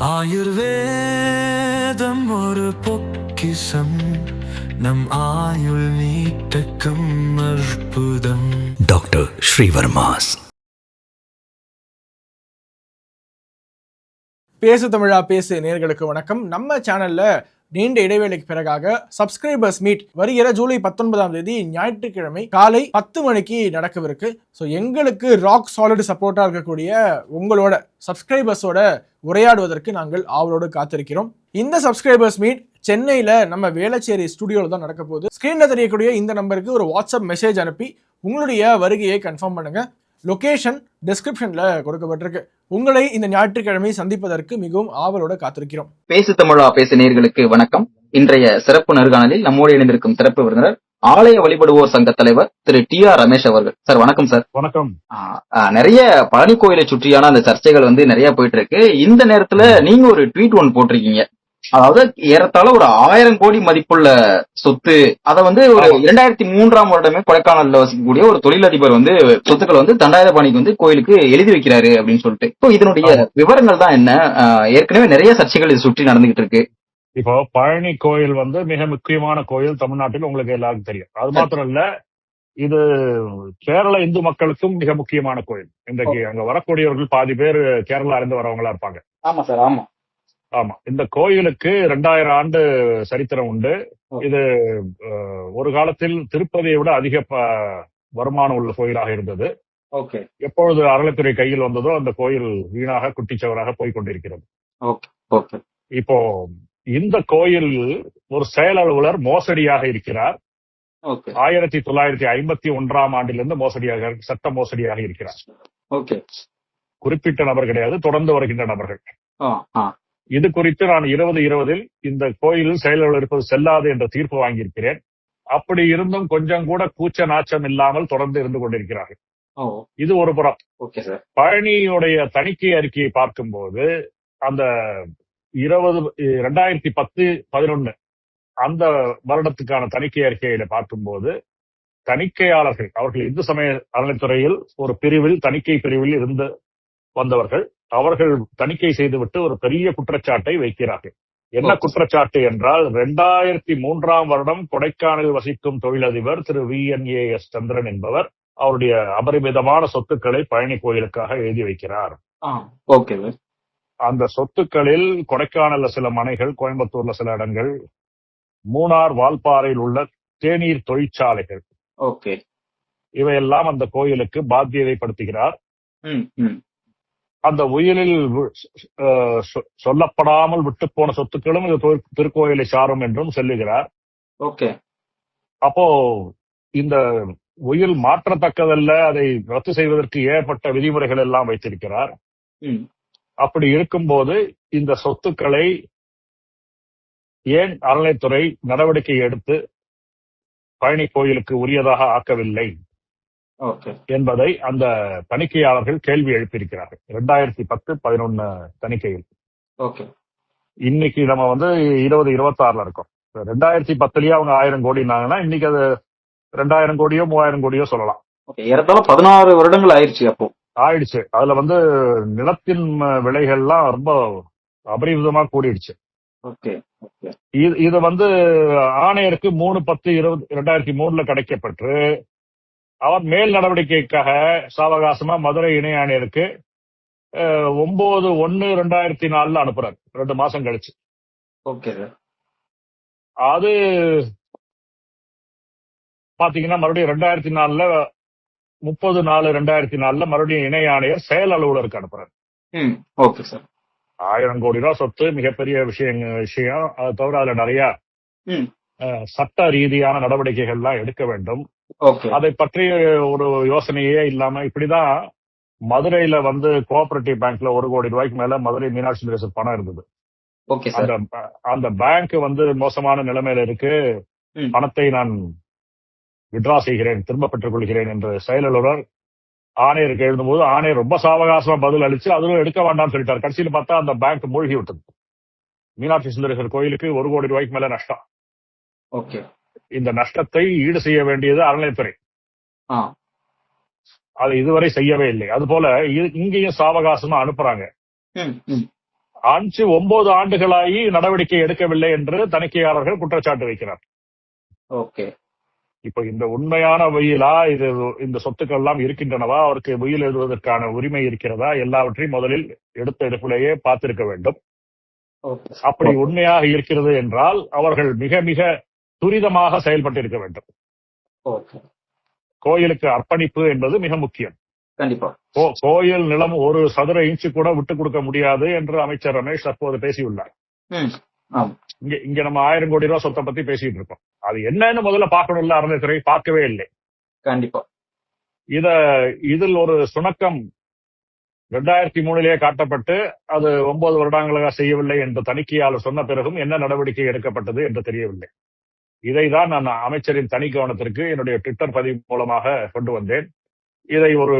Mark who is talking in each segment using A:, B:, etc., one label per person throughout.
A: ஆயுர்வேதம் ஒரு பொக்கிஷம், நம் ஆயுள் நீட்டக்கும் அற்புதம். டாக்டர் ஸ்ரீவர்மாஸ்.
B: பேசு தமிழா பேசு நேயர்களுக்கு வணக்கம். நம்ம சேனல்ல நீண்ட இடைவேளைக்கு பிறகாக சப்ஸ்கிரைபர்ஸ் மீட் வருகிற ஜூலை 19ஆம் தேதி ஞாயிற்றுக்கிழமை காலை 10 மணிக்கு நடக்கவிருக்கு. ஸோ எங்களுக்கு ராக் சாலிட் சப்போர்ட்டா இருக்கக்கூடிய உங்களோட சப்ஸ்கிரைபர்ஸோட உரையாடுவதற்கு நாங்கள் ஆவலோடு காத்திருக்கிறோம். இந்த சப்ஸ்கிரைபர்ஸ் மீட் சென்னையில நம்ம வேளச்சேரி ஸ்டுடியோல தான் நடக்க போகுது. ஸ்கிரீன்ல தெரியக்கூடிய இந்த நம்பருக்கு ஒரு வாட்ஸ்அப் மெசேஜ் அனுப்பி உங்களுடைய வருகையை கன்ஃபார்ம் பண்ணுங்க. லொகேஷன் டிஸ்கிரிப்ஷன்ல கொடுக்கப்பட்டிருக்கு. உங்களை இந்த ஞாயிற்றுக்கிழமை சந்திப்பதற்கு மிகவும் ஆவலோட காத்திருக்கிறோம்.
C: பேசு தமிழா பேசு நேயர்களுக்கு வணக்கம். இன்றைய சிறப்பு நேர்காணலில் நம்மோடு இணைந்திருக்கும் சிறப்பு விருந்தினர் ஆலய வழிபடுவோர் சங்க தலைவர் திரு டி.ஆர். ரமேஷ் அவர்கள். சார் வணக்கம் சார்.
D: வணக்கம்.
C: நிறைய பழனி கோயிலை சுற்றியான அந்த சர்ச்சைகள் நிறைய போயிட்டு இருக்கு. இந்த நேரத்துல நீங்க ஒரு ட்வீட் ஒன்று போட்டிருக்கீங்க. அதாவது ஏறத்தாழ ஒரு 1000 கோடி மதிப்புள்ள சொத்து, அதை ஒரு 2003ஆம் வருடமே கொடைக்கானல்ல வசிக்கக்கூடிய ஒரு தொழிலதிபர் சொத்துக்களை தண்டாயுதபாணிக்கு கோயிலுக்கு எழுதி வைக்கிறாரு அப்படின்னு சொல்லிட்டு. இப்போ இதனுடைய விவரங்கள் தான் என்ன? ஏற்கனவே நிறைய சர்ச்சைகள் இது சுற்றி நடந்துகிட்டு இருக்கு.
D: இப்போ பழனி கோயில் மிக முக்கியமான கோயில் தமிழ்நாட்டில், உங்களுக்கு எல்லாருக்கும் தெரியும். அது மாத்திரம் இல்ல, இது கேரள இந்து மக்களுக்கும் மிக முக்கியமான கோயில். இன்றைக்கு அங்க வரக்கூடியவர்கள் பாதி பேர் கேரளா இருந்து வரவங்களா இருப்பாங்க.
C: ஆமா சார். ஆமா
D: ஆமா. இந்த கோயிலுக்கு 2000 ஆண்டு சரித்திரம் உண்டு. இது ஒரு காலத்தில் திருப்பதியை விட அதிக வருமானம் உள்ள கோயிலாக இருந்தது. எப்பொழுது அறநிலைத்துறை கையில் வந்ததோ அந்த கோயில் வீணாக குட்டிச்சவராக போய்கொண்டிருக்கிறது. இப்போ இந்த கோயில் ஒரு செயல் அலுவலர் மோசடியாக இருக்கிறார். 1951ஆம் ஆண்டிலிருந்து சட்ட மோசடியாக இருக்கிறார். குறிப்பிட்ட நபர் கிடையாது, தொடர்ந்து வருகின்ற நபர்கள். இது குறித்து நான் 2020 இந்த கோயிலில் செயல்கள் இருப்பது செல்லாது என்ற தீர்ப்பு வாங்கியிருக்கிறேன். அப்படி இருந்தும் கொஞ்சம் கூட கூச்ச நாச்சம் இல்லாமல் தொடர்ந்து இருந்து கொண்டிருக்கிறார்கள். இது ஒரு புறம். பழனியுடைய தணிக்கை அறிக்கையை பார்க்கும்போது அந்த 2010-11 அந்த வருடத்துக்கான தணிக்கை அறிக்கையில பார்க்கும்போது தணிக்கையாளர்கள், அவர்கள் இந்து சமய அறநிலைத்துறையில் ஒரு பிரிவில், தணிக்கை பிரிவில் இருந்து வந்தவர்கள், அவர்கள் தணிக்கை செய்துவிட்டு ஒரு பெரிய குற்றச்சாட்டை வைக்கிறார்கள். என்ன குற்றச்சாட்டு என்றால், 2003ஆம் வருடம் கொடைக்கானல் வசிக்கும் தொழிலதிபர் திரு VNAS சந்திரன் என்பவர் அவருடைய அபரிமிதமான சொத்துக்களை பழனி கோயிலுக்காக எழுதி வைக்கிறார். அந்த சொத்துக்களில் கொடைக்கானல்ல சில மனைகள், கோயம்புத்தூர்ல சில இடங்கள், மூணார் வால்பாறையில் உள்ள தேநீர் தொழிற்சாலைகள், இவையெல்லாம் அந்த கோயிலுக்கு பாத்தியதைப்படுத்துகிறார். அந்த உயிரில் சொல்லப்படாமல் விட்டு போன சொத்துக்களும் இது திருக்கோயிலை சாரும் என்றும் சொல்லுகிறார். அப்போ இந்த உயில் மாற்றத்தக்கதல்ல, அதை ரத்து செய்வதற்கு ஏற்பட்ட விதிமுறைகள் எல்லாம் வைத்திருக்கிறார். அப்படி இருக்கும்போது இந்த சொத்துக்களை ஏன் அறநிலைத்துறை நடவடிக்கை எடுத்து பழனி கோயிலுக்கு உரியதாக ஆக்கவில்லை என்பதை அந்த தணிக்கையாளர்கள் கேள்வி எழுப்பியிருக்கிறார்கள். 2010-11 தணிக்கையில். இன்னைக்கு நம்ம 2026 இருக்கோம். 2010லயே அவங்க 1000 கோடினாங்கன்னா இன்னைக்கு அது 2000 கோடியோ 3000 கோடியோ சொல்லலாம்.
C: 16 வருடங்கள் ஆயிடுச்சு. அப்போ
D: ஆயிடுச்சு. அதுல நிலத்தின் விலைகள்லாம் ரொம்ப அபரிமிதமா கூடிடுச்சு. இது ஆணையருக்கு 3/10/2003 கிடைக்கப்பட்டு அவர் மேல் நடவடிக்கைக்காக சாவகாசமா மதுரை இணை ஆணையருக்கு 9/1/2004 அனுப்புறாரு, 2 மாசம் கழிச்சு. அது பாத்தீங்கன்னா மறுபடியும் 2004 30/4/2004 மறுபடியும் இணை ஆணையர் செயல் அலுவலருக்கு அனுப்புறாரு. 1000 கோடி ரூபாய் சொத்து மிகப்பெரிய விஷயம். அதை தவிர அதுல நிறைய சட்ட ரீதியான நடவடிக்கைகள்லாம் எடுக்க வேண்டும். அதை பற்றி ஒரு யோசனையே இல்லாம இப்படிதான் மதுரையில கோஆபரேட்டிவ் பேங்க்ல 1 கோடி ரூபாய்க்கு மேல மதுரை மீனாட்சி சுந்தரேசர் பணம் இருந்தது. அந்த பேங்க் மோசமான நிலைமையில இருக்கு, பணத்தை நான் வித்ரா செய்கிறேன், திரும்ப பெற்றுக் கொள்கிறேன் என்று செயல் அலுவலர் ஆணையருக்கு எழுதும்போது ஆணையர் ரொம்ப சாவகாசமா பதில் அளிச்சு அதுவும் எடுக்க வேண்டாம்னு சொல்லிட்டார். கடைசியில் பார்த்தா அந்த பேங்க் மூழ்கி விட்டது. மீனாட்சி சுந்தரேசர் கோயிலுக்கு 1 கோடி ரூபாய்க்கு மேல நஷ்டம். இந்த நஷ்டத்தை ஈடு செய்ய வேண்டியது அறநிலைத்துறை. அது இதுவரை செய்யவே இல்லை. அது போல இங்கேயும் சாவகாசமா அனுப்புறாங்க. 9 ஆண்டுகளாகி நடவடிக்கை எடுக்கவில்லை என்று தணிக்கையாளர்கள் குற்றச்சாட்டு வைக்கிறார்.
C: ஓகே.
D: இப்ப இந்த உண்மையான வெயிலா, இது இந்த சொத்துக்கள் எல்லாம் இருக்கின்றனவா, அவருக்கு வெயில் எழுதுவதற்கான உரிமை இருக்கிறதா, எல்லாவற்றையும் முதலில் எடுத்த எடுப்பிலேயே பார்த்திருக்க வேண்டும். அப்படி உண்மையாக இருக்கிறது என்றால் அவர்கள் மிக மிக துரிதமாக செயல்பட்டிருக்க வேண்டும். கோயிலுக்கு அர்ப்பணிப்பு என்பது மிக முக்கியம்.
C: கண்டிப்பா.
D: கோயில் நிலம் 1 சதுர இன்ச்சு கூட விட்டுக் கொடுக்க முடியாது என்று அமைச்சர் ரமேஷ் தற்போது பேசியுள்ளார். இங்க நம்ம 1000 கோடி ரூபாய் சொத்தை பத்தி பேசிட்டு இருக்கோம். அது என்னன்னு முதல்ல பார்க்கணும்ல, அறநிலையத்துறை பார்க்கவே இல்லை.
C: கண்டிப்பா.
D: இதில் ஒரு சுணக்கம் 2003 காட்டப்பட்டு அது 9 வருடங்களாக செய்யவில்லை என்று தணிக்கையாளர் சொன்ன பிறகும் என்ன நடவடிக்கை எடுக்கப்பட்டது என்று தெரியவில்லை. இதைதான் நான் அமைச்சரின் தனி கவனத்திற்கு என்னுடைய ட்விட்டர் பதிவு மூலமாக கொண்டு வந்தேன். இதை ஒரு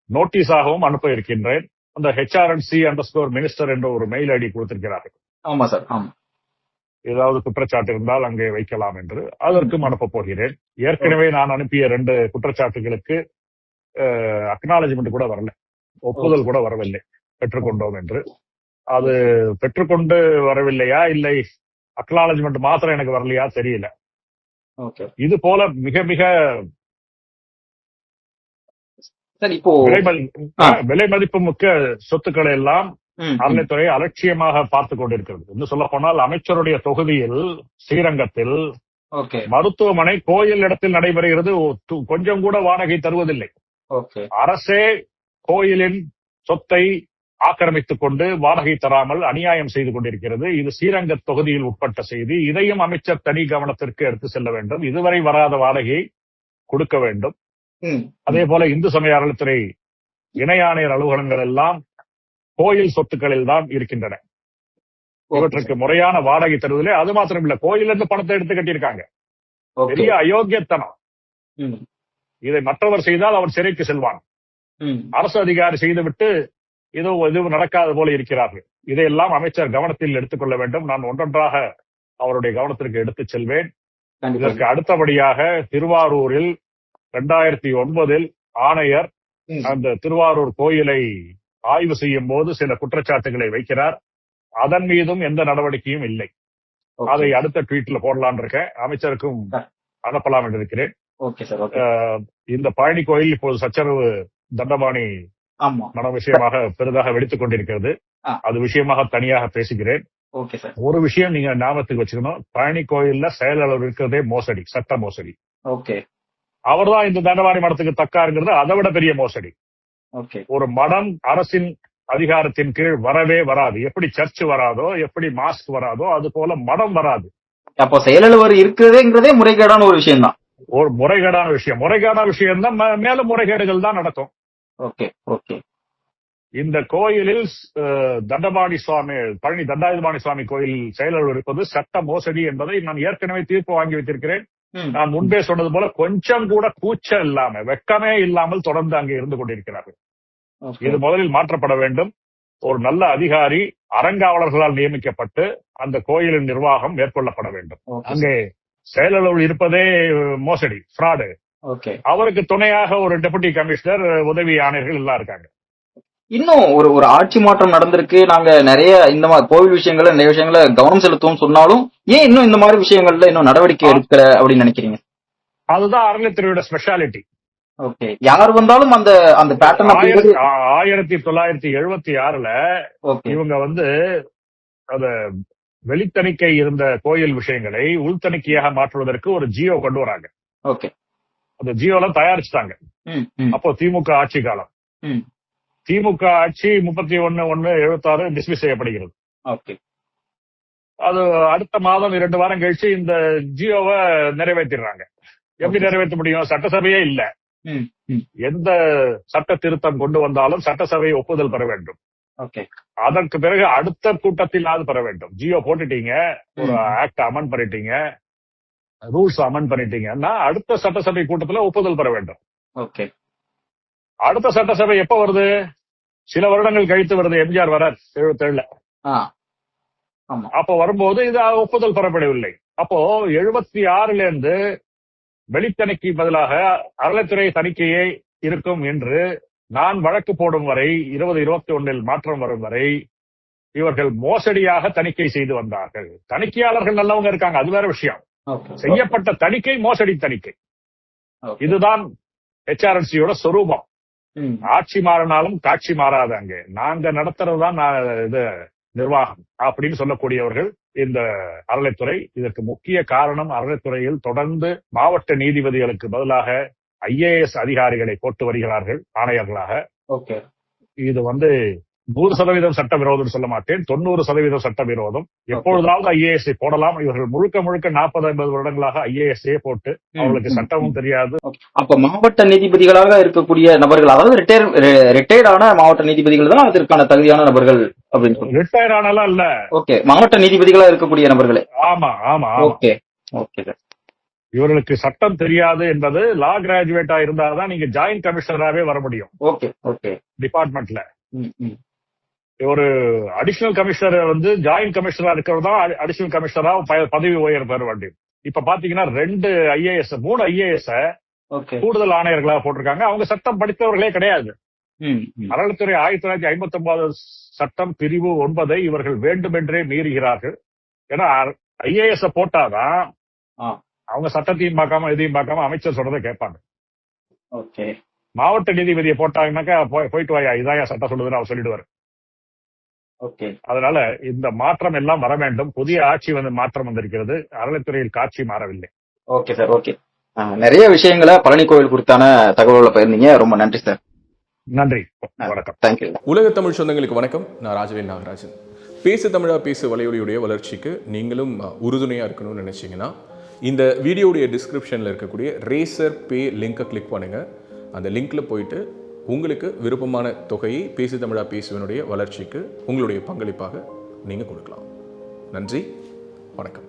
D: நோட்டீஸாகவும் அனுப்ப இருக்கின்றேன். அந்த HRNC_minister என்ற ஒரு மெயில் ஐடி கொடுத்திருக்கிறார்கள்.
C: ஆமா சார். ஆமா.
D: ஏதாவது குற்றச்சாட்டு இருந்தால் அங்கே வைக்கலாம் என்று அதற்கும் அனுப்ப போகிறேன். ஏற்கனவே நான் அனுப்பிய 2 குற்றச்சாட்டுகளுக்கு அக்னாலஜ்மெண்ட் கூட வரல, ஒப்புதல் கூட வரவில்லை பெற்றுக்கொண்டோம் என்று. அது பெற்றுக்கொண்டு வரவில்லையா இல்லை அக்னாலஜ்மெண்ட் மாத்திரம் எனக்கு வரலையா தெரியல. இது போல மிக மிக
C: இப்போ
D: விலை மதிப்பு மிக்க சொத்துக்களை எல்லாம் அறநிலையத்துறை அலட்சியமாக பார்த்துக் கொண்டிருக்கிறது. இன்னும் சொல்ல போனால் அமைச்சருடைய தொகுதியில் ஸ்ரீரங்கத்தில் மருத்துவமனை கோயில் இடத்தில் நடைபெறுகிறது. கொஞ்சம் கூட வாடகை தருவதில்லை. அரசே கோயிலின் சொத்தை ஆக்கிரமித்துக் கொண்டு வாடகை தராமல் அநியாயம் செய்து கொண்டிருக்கிறது. இது ஸ்ரீரங்க தொகுதியில் உட்பட்ட செய்தி. இதையும் அமைச்சர் தனி கவனத்திற்கு எடுத்து செல்ல வேண்டும். இதுவரை வராத வாடகையை கொடுக்க வேண்டும். அதே போல இந்து சமய அறநிலையத்துறை இணை ஆணையர் அலுவலகங்கள் எல்லாம் கோயில் சொத்துக்களில் தான் இருக்கின்றன. இவற்றுக்கு முறையான வாடகை தருவதில்லை. அது மாத்திரம் இல்ல, கோயிலிருந்து பணத்தை எடுத்து கட்டியிருக்காங்க. பெரிய அயோக்கியத்தனம். இதை மற்றவர் செய்தால் அவர் சிறைக்கு செல்வான். அரசு அதிகாரி செய்துவிட்டு எதுவும் நடக்காத போல இருக்கிறார்கள். இதையெல்லாம் அமைச்சர் கவனத்தில் எடுத்துக்கொள்ள வேண்டும். நான் ஒன்றொன்றாக அவருடைய கவனத்திற்கு எடுத்துச் செல்வேன். இதற்கு அடுத்தபடியாக திருவாரூரில் 2009 ஆணையர் அந்த திருவாரூர் கோயிலை ஆய்வு செய்யும் போது சில குற்றச்சாட்டுகளை வைக்கிறார். அதன் மீதும் எந்த நடவடிக்கையும் இல்லை. அதை அடுத்த ட்வீட்ல போடலான் இருக்கேன். அமைச்சருக்கும் அனுப்பலாம் என்று இருக்கிறேன். இந்த பழனி கோயில் இப்போது சச்சரவு தண்டபாணி மன விஷயமாக பெரிதாக வெடித்துக் கொண்டிருக்கிறது. அது விஷயமாக தனியாக பேசுகிறேன். ஒரு விஷயம் நீங்க ஞாபகத்துக்கு வச்சுக்கணும், பழனி கோயில்ல செயலாளர் இருக்கிறதே மோசடி, சட்ட மோசடி. அவர்தான் இந்த தண்டபாணி மடத்துக்கு தக்காருங்கிறது அதை விட பெரிய மோசடி. ஒரு மடம் அரசின் அதிகாரத்தின் கீழ் வரவே வராது. எப்படி சர்ச் வராதோ, எப்படி மாஸ்க் வராதோ, அது போல மடம் வராது.
C: அப்போ செயலாளர் இருக்கிறதே முறைகேடான ஒரு விஷயம் தான்.
D: ஒரு முறைகேடான விஷயம் தான். மேலும் முறைகேடுகள் தான் நடக்கும். இந்த கோயிலில் தண்டபாணி சுவாமி, பழனி தண்டாயுதபாணி சுவாமி கோயில் செயலாளர் இருப்பது சட்ட மோசடி என்பதை நான் ஏற்கனவே தீர்ப்பு வாங்கி வைத்திருக்கிறேன். நான் முன்பே சொன்னது போல கொஞ்சம் கூட கூச்சம் இல்லாம, வெட்கமே இல்லாமல் தொடர்ந்து அங்கே இருந்து கொண்டிருக்கிறார்கள். இது முதலில் மாற்றப்பட வேண்டும். ஒரு நல்ல அதிகாரி அறங்காவலர்களால் நியமிக்கப்பட்டு அந்த கோயிலின் நிர்வாகம் மேற்கொள்ளப்பட வேண்டும். அங்கே செயலாளர் இருப்பதே மோசடி, ஃப்ராடு. அவருக்கு துணையாக ஒரு டெபுட்டி கமிஷனர், உதவி ஆணையர்கள் எல்லாம் இருக்காங்க.
C: இன்னும் ஒரு ஆட்சி மாற்றம் நடந்திருக்கு, நாங்க நிறைய இந்த மாதிரி கோவில் விஷயங்கள்ல நிறைய விஷயங்கள கவனம் செலுத்தும் சொன்னாலும் ஏன் இன்னும் இந்த மாதிரி விஷயங்கள்ல இன்னும் நடவடிக்கை எடுக்கல அப்படின்னு நினைக்கிறீங்க?
D: அதுதான் அறநிலையத்துறையோட ஸ்பெஷாலிட்டி.
C: யார் வந்தாலும் அந்த அந்த பேட்டர்ன்
D: 1976ல இவங்க அத வெளித்தணிக்கை இருந்த கோயில் விஷயங்களை உள்தணிக்கையாக மாற்றுவதற்கு ஒரு ஜியோ கொண்டு வராங்க. அந்த ஜியோல தயாரிச்சுட்டாங்க. அப்போ திமுக ஆட்சி காலம். திமுக ஆட்சி 31/1/76 டிஸ்மிஸ் செய்யப்படுகிறது. அது அடுத்த மாதம் 2 வாரம் கழிச்சு இந்த ஜியோவை நிறைவேற்றிடுறாங்க. எப்படி நிறைவேற்ற முடியும்? சட்டசபையே இல்ல. எந்த சட்ட திருத்தம் கொண்டு வந்தாலும் சட்டசபை ஒப்புதல் பெற வேண்டும். அதற்கு பிறகு அடுத்த கூட்டத்தில் பெற வேண்டும். ஜியோ போட்டுட்டீங்க, ஒரு ஆக்ட் அமெண்ட் பண்ணிட்டீங்க, ரூல்ஸ் அமெண்ட் பண்ணிட்டீங்கன்னா அடுத்த சட்டசபை கூட்டத்தில் ஒப்புதல் பெற வேண்டும். அடுத்த சட்டசபை எப்ப வருது? சில வருடங்கள் கழித்து வருது. எம்ஜிஆர் வரார் 77ல. அப்போ வரும்போது இது ஒப்புதல் பெறப்படவில்லை. அப்போ 76ல இருந்து வெளித்தணிக்கை பதிலாக அறநிலையத்துறை தணிக்கையே இருக்கும் என்று நான் வழக்கு போடும் வரை, 2021 மாற்றம் வரும் வரை இவர்கள் மோசடியாக தணிக்கை செய்து வந்தார்கள். தணிக்கையாளர்கள் நல்லவங்க இருக்காங்க, அது வேற விஷயம். செய்யப்பட்ட தணிக்கை மோசடி தணிக்கை. இதுதான் HRNC-யோட சொரூபம். ஆட்சி மாறினாலும் காட்சி மாறாது. அங்கே நாங்க நடத்துறதுதான் இது நிர்வாகம் அப்படின்னு சொல்லக்கூடியவர்கள் இந்த அறநிலைத்துறை. இதற்கு முக்கிய காரணம் அறநிலைத்துறையில் தொடர்ந்து மாவட்ட நீதிபதிகளுக்கு பதிலாக IAS அதிகாரிகளை போட்டு வருகிறார்கள் ஆணையர்களாக. இது 100% சட்டவிரோதம் சொல்ல மாட்டேன், 90% சட்டவிரோதம். எப்பொழுதாவது IAS போடலாம். இவர்கள் முழுக்க 40-50 வருடங்களாக IAS போட்டு அவர்களுக்கு சட்டமும் தெரியாது.
C: அப்ப மாவட்ட நீதிபதிகளாக இருக்கக்கூடிய நபர்கள், அதாவது ரிட்டையர்டான மாவட்ட நீதிபதிகள் தான் அதற்கான தகுதியான நபர்கள் அப்படின்னு சொல்லி.
D: ரிட்டையர் ஆனாலும் இல்ல,
C: ஓகே, மாவட்ட நீதிபதிகளா இருக்கக்கூடிய நபர்களே.
D: ஆமா ஆமா.
C: Okay okay sir.
D: இவர்களுக்கு சட்டம் தெரியாது என்பது லா கிராஜுவேட்டா இருந்தாதான் நீங்க ஜாயிண்ட் கமிஷனராகவே வர முடியும்.
C: Okay okay.
D: டிபார்ட்மெண்ட்ல ஒரு அடிஷனல் கமிஷனர் ஜாயிண்ட் கமிஷனரா இருக்கிறதா அடிஷனல் கமிஷனரா பதவி உயர் பெற வேண்டும். இப்ப பாத்தீங்கன்னா 2 IAS 3 IAS கூடுதல் ஆணையர்களாக போட்டிருக்காங்க. அவங்க சட்டம் படித்தவர்களே கிடையாது. அறநிலைத்துறை 1959 சட்டம் பிரிவு 9 இவர்கள் வேண்டுமென்றே மீறுகிறார்கள். ஏன்னா IAS போட்டாதான் அவங்க சட்டத்தையும் பார்க்காம இதையும் பார்க்காம அமைச்சர் சொல்றதை கேட்பாங்க. மாவட்ட நீதிபதியை போட்டாங்கன்னாக்கா போயிட்டு வாயா, இதாயா சட்டம் சொல்லுதுன்னு அவர் சொல்லிடுவாரு. அதனால இந்த மாற்றம் எல்லாம் வர வேண்டும். புதிய ஆட்சி மாற்றம் வந்திருக்கிறது, அறநிலைத்துறையில் காட்சி மாறவில்லை.
C: Okay sir, okay. நிறைய விஷயங்களை பழனி கோயில் குறித்தான தகவல்களை பகிர்ந்தீங்க. ரொம்ப நன்றி சார்.
D: நன்றி, வணக்கம்.
C: தேங்க்யூ.
E: உலக தமிழ் சொந்தங்களுக்கு வணக்கம். நான் ராஜவேல் நாகராஜன். பேசு தமிழா பேசு வலையொலியுடைய வளர்ச்சிக்கு நீங்களும் உறுதுணையாக இருக்கணும்னு நினைச்சீங்கன்னா இந்த வீடியோடைய டிஸ்கிரிப்ஷனில் இருக்கக்கூடிய ரேசர் பே லிங்கை கிளிக் பண்ணுங்கள். அந்த லிங்க்கில் போயிட்டு உங்களுக்கு விருப்பமான தொகையை பேசு தமிழா பேசுவனுடைய வளர்ச்சிக்கு உங்களுடைய பங்களிப்பாக நீங்கள் கொடுக்கலாம். நன்றி, வணக்கம்.